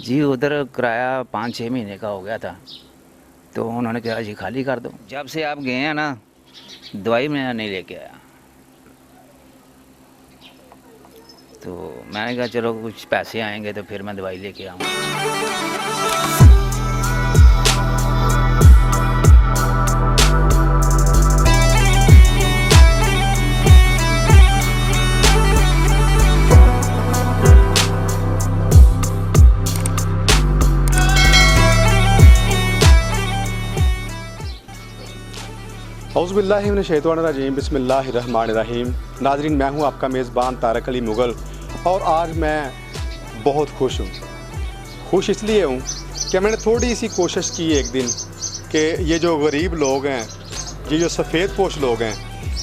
जी उधर किराया 5-6 महीने का हो गया था, तो उन्होंने कहा जी खाली कर दो। जब से आप गए हैं ना, दवाई मैं नहीं लेके आया, तो मैंने कहा चलो कुछ पैसे आएंगे तो फिर मैं दवाई लेके आऊँगा। औज़ुबिल्लाहिमिनश्शैतानिर्रजीम बिस्मिल्लाहिर्रहमानिर्रहीम। नाज़रीन, मैं हूं आपका मेज़बान तारक अली मुग़ल और आज मैं बहुत खुश हूं। खुश इसलिए हूं कि मैंने थोड़ी सी कोशिश की एक दिन कि ये जो गरीब लोग हैं, ये जो सफ़ेद पोश लोग हैं,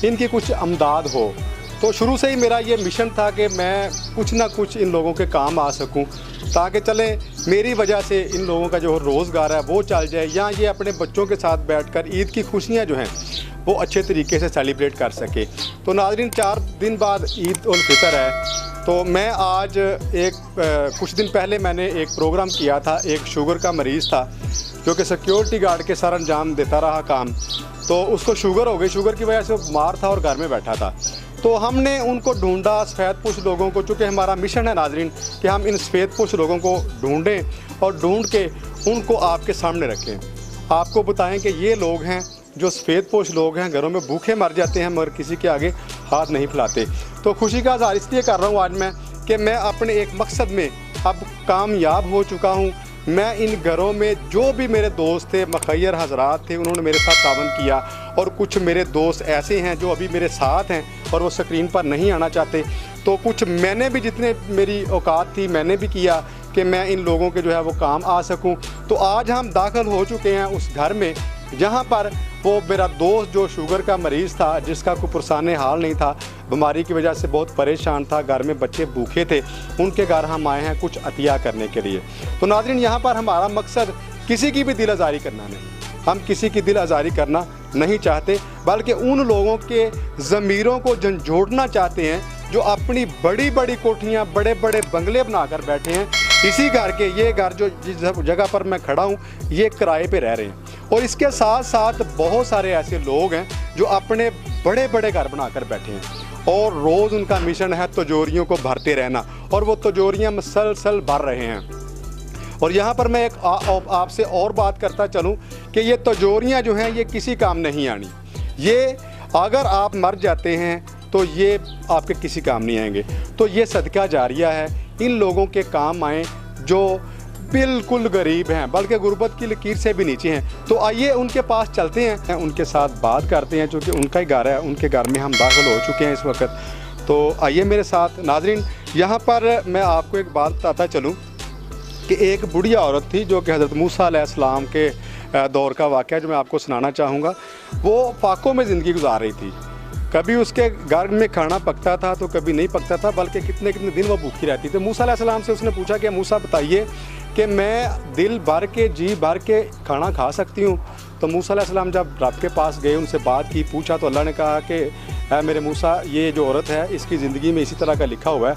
इनकी कुछ अमदाद हो। तो शुरू से ही मेरा ये मिशन था कि मैं कुछ ना कुछ इन लोगों के काम आ सकूं, ताकि चले मेरी वजह से इन लोगों का जो रोज़गार है वो चल जाए, या ये अपने बच्चों के साथ बैठकर ईद की खुशियां जो हैं वो अच्छे तरीके से सेलिब्रेट कर सके। तो नाज़रीन, 4 दिन बाद ईद उल फितर है। तो मैं आज कुछ दिन पहले मैंने एक प्रोग्राम किया था। एक शुगर का मरीज़ था जो कि सिक्योरिटी गार्ड के सर अंजाम देता रहा काम, तो उसको शुगर हो गई। शुगर की वजह से वो बीमार था और घर में बैठा था। तो हमने उनको ढूंढा, सफ़ेद पोश लोगों को, चूँकि हमारा मिशन है नाज़रीन कि हम इन सफ़ेद पोश लोगों को ढूंढें और ढूंढ के उनको आपके सामने रखें, आपको बताएं कि ये लोग हैं जो सफ़ेद पोश लोग हैं, घरों में भूखे मर जाते हैं मगर किसी के आगे हाथ नहीं फैलाते। तो खुशी का इज़हार इसलिए कर रहा हूँ आज मैं कि मैं अपने एक मकसद में अब कामयाब हो चुका हूँ। मैं इन घरों में जो भी मेरे दोस्त थे, मुखय्यर हज़रात थे, उन्होंने मेरे साथ तावन किया, और कुछ मेरे दोस्त ऐसे हैं जो अभी मेरे साथ हैं और वो स्क्रीन पर नहीं आना चाहते। तो कुछ मैंने भी, जितने मेरी औकात थी मैंने भी किया कि मैं इन लोगों के जो है वो काम आ सकूं। तो आज हम दाखिल हो चुके हैं उस घर में जहां पर वो मेरा दोस्त जो शुगर का मरीज़ था, जिसका कोई पुरसाने हाल नहीं था, बीमारी की वजह से बहुत परेशान था, घर में बच्चे भूखे थे, उनके घर हम आए हैं कुछ अतिया करने के लिए। तो नाज़रीन, यहाँ पर हमारा मकसद किसी की भी दिल आज़ारी करना नहीं, हम किसी की दिल आज़ारी करना नहीं चाहते, बल्कि उन लोगों के ज़मीरों को झंझोड़ना चाहते हैं जो अपनी बड़ी बड़ी कोठियाँ, बड़े बड़े बंगले बनाकर बैठे हैं। इसी घर के, ये घर जो जिस जगह पर मैं खड़ा हूँ, ये किराए पे रह रहे हैं। और इसके साथ साथ बहुत सारे ऐसे लोग हैं जो अपने बड़े बड़े घर बनाकर बैठे हैं और रोज़ उनका मिशन है तिजोरियों को भरते रहना, और वो तिजोरियाँ मसलसल भर रहे हैं। और यहाँ पर मैं एक आपसे और बात करता चलूँ कि ये तिजोरियाँ जो हैं ये किसी काम नहीं आनी। ये अगर आप मर जाते हैं तो ये आपके किसी काम नहीं आएंगे। तो ये सदका जारिया है, इन लोगों के काम आएँ जो बिल्कुल गरीब हैं, बल्कि गुर्बत की लकीर से भी नीचे हैं। तो आइए उनके पास चलते हैं, उनके साथ बात करते हैं, क्योंकि उनका ही घर है, उनके घर में हम दाखिल हो चुके हैं इस वक्त। तो आइए मेरे साथ। नाज़रीन, यहाँ पर मैं आपको एक बात बताता चलूँ कि एक बुढ़िया औरत थी जो कि हज़रत मूसा अलैहिस्सलाम के दौर का वाक़या जो मैं आपको सुनाना चाहूँगा। वो फाकों में ज़िंदगी गुजार रही थी। कभी उसके घर में खाना पकता था तो कभी नहीं पकता था, बल्कि कितने कितने दिन वो भूखी रहती थी। मूसा अलैहिस्सलाम से उसने पूछा कि मूसा बताइए कि मैं दिल भर के, जी भर के खाना खा सकती हूँ? तो मूसा अलैहिस्सलाम जब रब के पास गए, उनसे बात की, पूछा, तो अल्लाह ने कहा कि मेरे मूसा, ये जो औरत है इसकी ज़िंदगी में इसी तरह का लिखा हुआ है,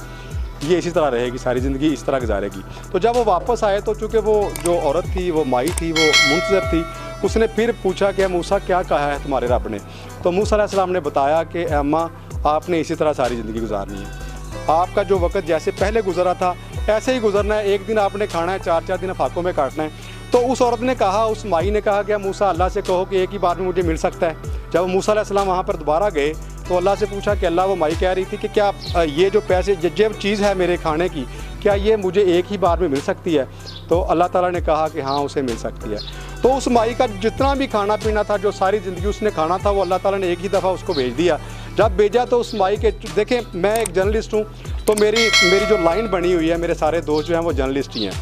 ये इसी तरह रहेगी, सारी ज़िंदगी इस तरह गुजारेगी। तो जब वो वापस आए तो चूँकि वो जो औरत थी वो माई थी, वो मुंतज़िर थी, उसने फिर पूछा कि मूसा क्या कहा है तुम्हारे रब ने? तो मूसा अलैहिस्सलाम ने बताया कि अम्मा, आपने इसी तरह सारी ज़िंदगी गुजारनी है, आपका जो वक़्त जैसे पहले गुजरा था ऐसे ही गुजरना है, एक दिन आपने खाना है, 4-4 दिन फाकों में काटना है। तो उस औरत ने कहा, उस माई ने कहा कि मूसा, अल्लाह से कहो कि एक ही बार में मुझे मिल सकता है। जब मूसा अलैहिस्सलाम वहाँ पर दोबारा गए तो अल्लाह से पूछा कि अल्लाह, वो माई कह रही थी कि क्या ये जो पैसे, जो चीज़ है मेरे खाने की, क्या ये मुझे एक ही बार में मिल सकती है? तो अल्लाह ताला ने कहा कि हाँ, उसे मिल सकती है। तो उस माई का जितना भी खाना पीना था, जो सारी ज़िंदगी उसने खाना था, वो अल्लाह ताला ने एक ही दफ़ा उसको भेज दिया। जब भेजा तो उस माई के, देखें मैं एक जर्नलिस्ट हूँ, तो मेरी जो लाइन बनी हुई है, मेरे सारे दोस्त जो हैं वो जर्नलिस्ट ही हैं।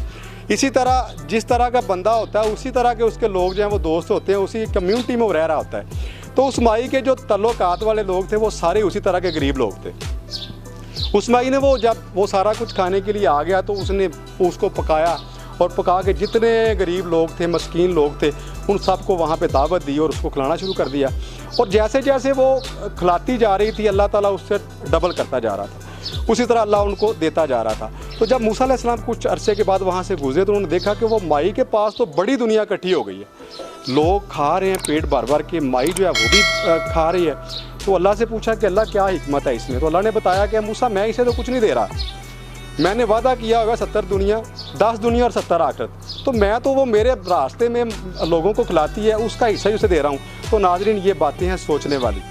इसी तरह जिस तरह का बंदा होता है उसी तरह के उसके लोग जो हैं वो दोस्त होते हैं, उसी कम्यूनिटी में वो रह रहा होता है। तो उस माई के जो तल्लुकात वाले लोग थे वो सारे उसी तरह के गरीब लोग थे। उस माई ने जब वो सारा कुछ खाने के लिए आ गया तो उसने उसको पकाया, और पका के जितने गरीब लोग थे, मस्कीन लोग थे, उन सबको वहाँ पे दावत दी और उसको खिलाना शुरू कर दिया। और जैसे जैसे वो खिलाती जा रही थी, अल्लाह ताला उससे डबल करता जा रहा था, उसी तरह अल्लाह उनको देता जा रहा था। तो जब मूसा अलैहिस्सलाम कुछ अरसे के बाद वहाँ से गुजरे तो उन्होंने देखा कि वो माई के पास तो बड़ी दुनिया इकट्ठी हो गई है, लोग खा रहे हैं पेट भर भर के, माई जो है वो भी खा रही है। तो अल्लाह से पूछा कि अल्लाह क्या हिकमत है इसमें? तो अल्लाह ने बताया कि मूसा मैं इसे तो कुछ नहीं दे रहा, मैंने वादा किया होगा 70 दुनिया, 10 दुनिया और 70 आखिरत, तो मैं तो वो मेरे रास्ते में लोगों को खिलाती है उसका हिस्सा ही उसे दे रहा हूँ। तो नाज़रीन ये बातें हैं सोचने वाली।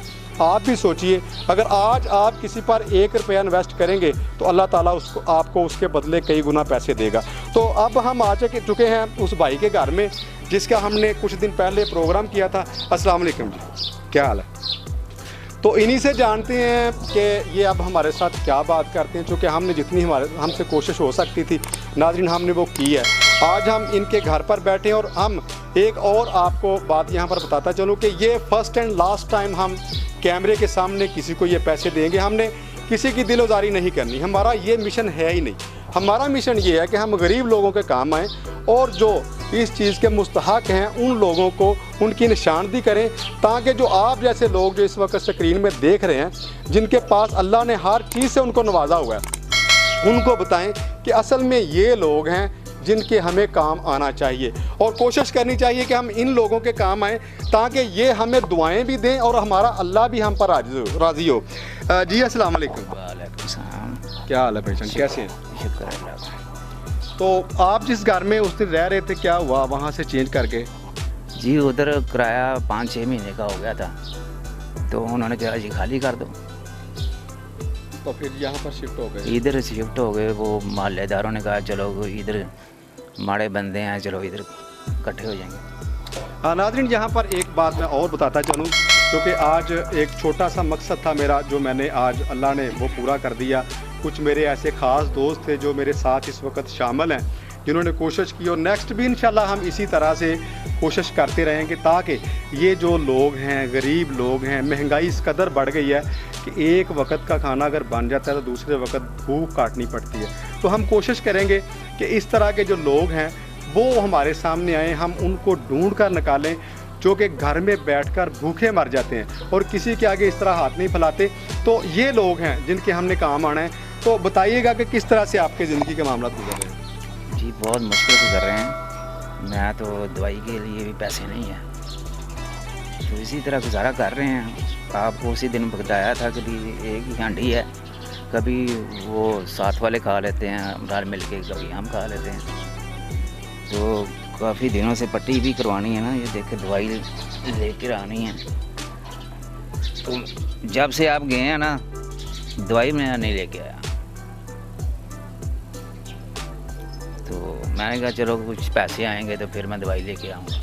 आप भी सोचिए, अगर आज आप किसी पर 1 रुपया इन्वेस्ट करेंगे तो अल्लाह ताला उसको आपको उसके बदले कई गुना पैसे देगा। तो अब हम आ चुके हैं उस भाई के घर में जिसका हमने कुछ दिन पहले प्रोग्राम किया था। अस्सलाम वालेकुम जी, क्या हाल है? तो इन्हीं से जानते हैं कि ये अब हमारे साथ क्या बात करते हैं। चूँकि हमने जितनी हमसे कोशिश हो सकती थी नाज़रीन हमने वो की है। आज हम इनके घर पर बैठे हैं और हम एक और आपको बात यहाँ पर बताता चलूँ कि ये फर्स्ट एंड लास्ट टाइम हम कैमरे के सामने किसी को ये पैसे देंगे। हमने किसी की दिलोजारी नहीं करनी, हमारा ये मिशन है ही नहीं। हमारा मिशन ये है कि हम गरीब लोगों के काम आएँ और जो इस चीज़ के मुस्तहक हैं उन लोगों को उनकी निशानदी करें, ताकि जो आप जैसे लोग जो इस वक्त स्क्रीन में देख रहे हैं, जिनके पास अल्लाह ने हर चीज़ से उनको नवाजा हुआ है, उनको बताएं कि असल में ये लोग हैं जिनके हमें काम आना चाहिए। और कोशिश करनी चाहिए कि हम इन लोगों के काम आएँ ताकि ये हमें दुआएं भी दें और हमारा अल्लाह भी हम पर राज़ी हो। जी अस्सलाम वालेकुम। वालेकुम सलाम। क्या हाल है भाईजान, कैसे हैं? शुक्र अल्लाह का। तो आप जिस घर में उस दिन रह रहे थे क्या हुआ वहाँ से चेंज करके? जी उधर किराया 5-6 महीने का हो गया था, तो उन्होंने कहा जी खाली कर दो। तो फिर यहाँ पर शिफ्ट हो गए? इधर शिफ्ट हो गए। वो मोहल्लेदारों ने कहा चलो इधर माड़े बंदे हैं, चलो इधर इकट्ठे हो जाएंगे। हाँ नाज़रीन, यहाँ पर एक बात मैं और बताता चलूँ, क्योंकि आज एक छोटा सा मकसद था मेरा जो मैंने आज अल्लाह ने वो पूरा कर दिया। कुछ मेरे ऐसे ख़ास दोस्त थे जो मेरे साथ इस वक्त शामिल हैं, जिन्होंने कोशिश की और नेक्स्ट भी इंशाल्लाह हम इसी तरह से कोशिश करते रहेंगे ताकि ये जो लोग हैं, गरीब लोग हैं, महंगाई इस कदर बढ़ गई है कि एक वक्त का खाना अगर बन जाता है तो दूसरे वक्त भूख काटनी पड़ती है। तो हम कोशिश करेंगे कि इस तरह के जो लोग हैं वो हमारे सामने आएँ, हम उनको ढूंढ कर निकालें जो कि घर में बैठकर भूखे मर जाते हैं और किसी के आगे इस तरह हाथ नहीं फैलाते। तो ये लोग हैं जिनके हमने काम आना है। तो बताइएगा कि किस तरह से आपके ज़िंदगी के मामला गुजर रहे हैं? जी बहुत मुश्किल गुजर रहे हैं। मैं तो दवाई के लिए भी पैसे नहीं है, तो इसी तरह गुजारा कर रहे हैं। आपको उसी दिन बताया था कि एक ही हांडी है, कभी वो साथ वाले खा लेते हैं घर मिल के, कभी हम खा लेते हैं। तो काफ़ी दिनों से पट्टी भी करवानी है ना, ये देखे दवाई लेकर आनी है। तो जब से आप गए हैं ना दवाई मैं नहीं लेके आया, तो मैंने कहा चलो कुछ पैसे आएंगे तो फिर मैं दवाई लेके आऊँगा।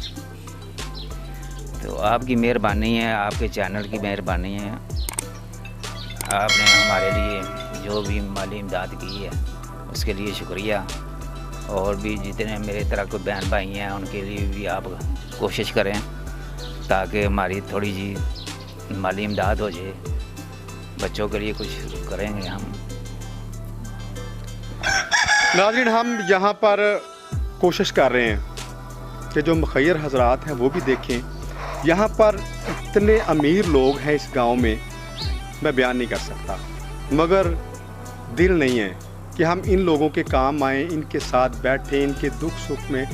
तो आपकी मेहरबानी है, आपके चैनल की मेहरबानी है, आपने हमारे लिए जो भी माली इमदाद की है उसके लिए शुक्रिया। और भी जितने मेरे तरह के बहन भाई हैं उनके लिए भी आप कोशिश करें ताकि हमारी थोड़ी जी माली इमदाद हो जाए, बच्चों के लिए कुछ करेंगे हम। नाज़रीन हम यहाँ पर कोशिश कर रहे हैं कि जो मुखय्यर हजरात हैं वो भी देखें। यहाँ पर इतने अमीर लोग हैं इस गांव में, मैं बयान नहीं कर सकता, मगर दिल नहीं है कि हम इन लोगों के काम आएँ, इनके साथ बैठें, इनके दुख सुख में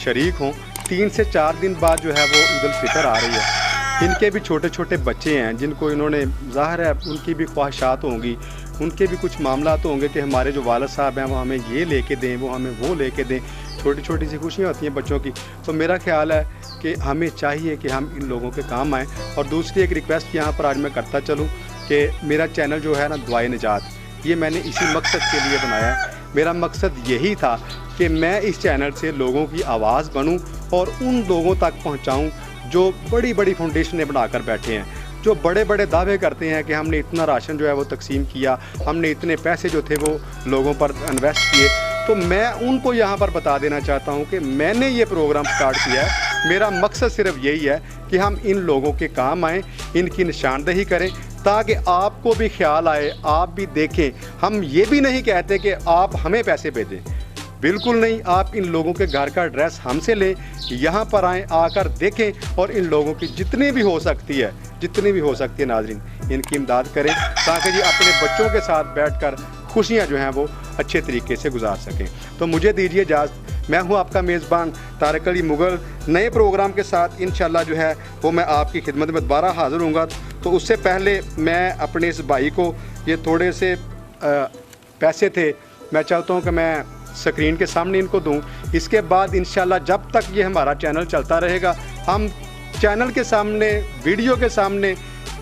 शरीक हों। 3 से 4 दिन बाद जो है वो ईद उल फितर आ रही है। इनके भी छोटे छोटे बच्चे हैं जिनको इन्होंने, ज़ाहिर है उनकी भी ख्वाहिशात होंगी, उनके भी कुछ मामला तो होंगे कि हमारे जो वालिद साहब हैं वो हमें ये लेके दें, वो हमें वो लेके दें। छोटी छोटी सी खुशियाँ होती हैं बच्चों की। तो मेरा ख्याल है कि हमें चाहिए कि हम इन लोगों के काम आएँ। और दूसरी एक रिक्वेस्ट यहाँ पर आज मैं करता चलूँ कि मेरा चैनल जो है ना दुआए निजात, ये मैंने इसी मकसद के लिए बनाया है। मेरा मकसद यही था कि मैं इस चैनल से लोगों की आवाज़ बनूं और उन लोगों तक पहुंचाऊं जो बड़ी बड़ी फाउंडेशनें बनाकर बैठे हैं, जो बड़े बड़े दावे करते हैं कि हमने इतना राशन जो है वो तकसीम किया, हमने इतने पैसे जो थे वो लोगों पर इन्वेस्ट किए। तो मैं उनको यहाँ पर बता देना चाहता हूँ कि मैंने ये प्रोग्राम स्टार्ट किया है, मेरा मकसद सिर्फ यही है कि हम इन लोगों के काम आएँ, इनकी निशानदेही करें ताकि आपको भी ख्याल आए, आप भी देखें। हम ये भी नहीं कहते कि आप हमें पैसे भेजें, बिल्कुल नहीं। आप इन लोगों के घर का एड्रेस हमसे लें, यहाँ पर आएँ, आकर देखें और इन लोगों की जितनी भी हो सकती है नाज़रीन इनकी इमदाद करें ताकि ये अपने बच्चों के साथ बैठकर खुशियाँ जो हैं वो अच्छे तरीके से गुजार सकें। तो मुझे दीजिए इजाज़त। मैं हूं आपका मेज़बान तारिक अली मुग़ल। नए प्रोग्राम के साथ इंशाल्लाह जो है वो मैं आपकी खिदमत में दोबारा हाज़िर होऊंगा। तो उससे पहले मैं अपने इस भाई को ये थोड़े से पैसे थे, मैं चाहता हूं कि मैं स्क्रीन के सामने इनको दूं। इसके बाद इंशाल्लाह जब तक ये हमारा चैनल चलता रहेगा, हम चैनल के सामने, वीडियो के सामने,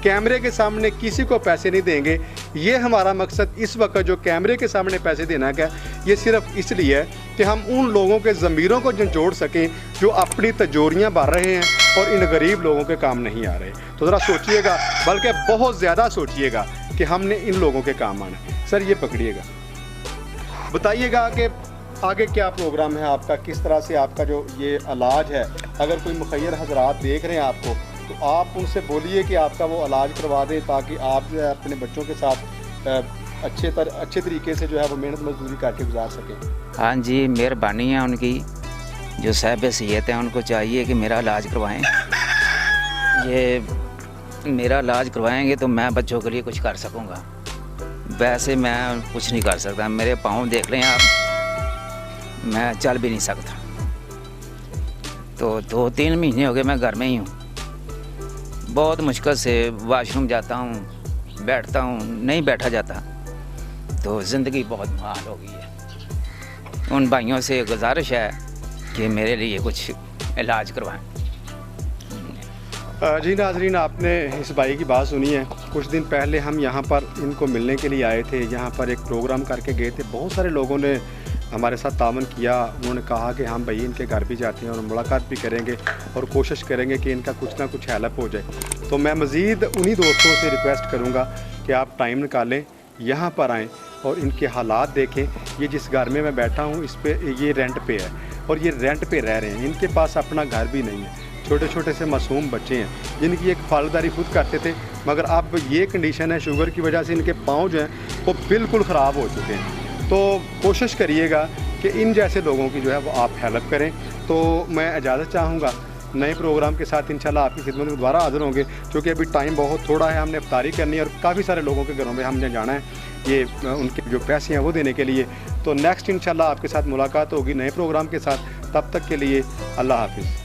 कैमरे के सामने किसी को पैसे नहीं देंगे। ये हमारा मकसद इस वक्त जो कैमरे के सामने पैसे देना का, ये सिर्फ इसलिए है कि हम उन लोगों के ज़मीरों को झंझोड़ सकें जो अपनी तजोरियाँ भर रहे हैं और इन गरीब लोगों के काम नहीं आ रहे। तो ज़रा सोचिएगा, बल्कि बहुत ज़्यादा सोचिएगा कि हमने इन लोगों के काम आना है। सर ये पकड़िएगा, बताइएगा कि आगे क्या प्रोग्राम है आपका, किस तरह से आपका जो ये इलाज है, अगर कोई मुखैर हजरात देख रहे हैं आपको तो आप उनसे बोलिए कि आपका वो इलाज करवा दें, ताकि आप जो है अपने बच्चों के साथ अच्छे तरीके से जो है वो मेहनत मजदूरी करके गुजार सकें। हाँ जी, मेहरबानी है उनकी, जो साहिब सैयद हैं उनको चाहिए कि मेरा इलाज करवाएं। ये मेरा इलाज करवाएंगे तो मैं बच्चों के लिए कुछ कर सकूँगा, वैसे मैं कुछ नहीं कर सकता। मेरे पाँव देख लें आप, मैं चल भी नहीं सकता। तो 2-3 महीने हो गए मैं घर में ही हूँ। बहुत मुश्किल से वाशरूम जाता हूँ, बैठता हूँ, नहीं बैठा जाता। तो ज़िंदगी बहुत मुहाल हो गई है। उन भाइयों से गुजारिश है कि मेरे लिए कुछ इलाज करवाएं। जी नाजरीन, आपने इस भाई की बात सुनी है। कुछ दिन पहले हम यहाँ पर इनको मिलने के लिए आए थे, यहाँ पर एक प्रोग्राम करके गए थे। बहुत सारे लोगों ने हमारे साथ तावन किया। उन्होंने कहा कि हम भाई इनके घर भी जाते हैं और मुलाकात भी करेंगे और कोशिश करेंगे कि इनका कुछ ना कुछ हेल्प हो जाए। तो मैं मज़ीद उन्हीं दोस्तों से रिक्वेस्ट करूँगा कि आप टाइम निकालें, यहाँ पर आएँ और इनके हालात देखें। ये जिस घर में मैं बैठा हूँ इस पे ये रेंट पे है और ये रेंट पे रह रहे हैं। इनके पास अपना घर भी नहीं है। छोटे छोटे से मासूम बच्चे हैं जिनकी एक फालदारी खुद करते थे, मगर अब ये कंडीशन है, शुगर की वजह से इनके पाँव जो हैं वो बिल्कुल ख़राब हो चुके हैं। तो कोशिश करिएगा कि इन जैसे लोगों की जो है वो आप हेल्प करें। तो मैं इजाज़त चाहूँगा, नए प्रोग्राम के साथ इंशाल्लाह आपकी खिदमत में दोबारा हाज़िर होंगे, क्योंकि अभी टाइम बहुत थोड़ा है। हमने इफ्तारी करनी है और काफ़ी सारे लोगों के घरों में हमने जाना है ये उनके जो पैसे हैं वो देने के लिए। तो नेक्स्ट इंशाल्लाह आपके साथ मुलाकात होगी नए प्रोग्राम के साथ। तब तक के लिए अल्लाह हाफिज़।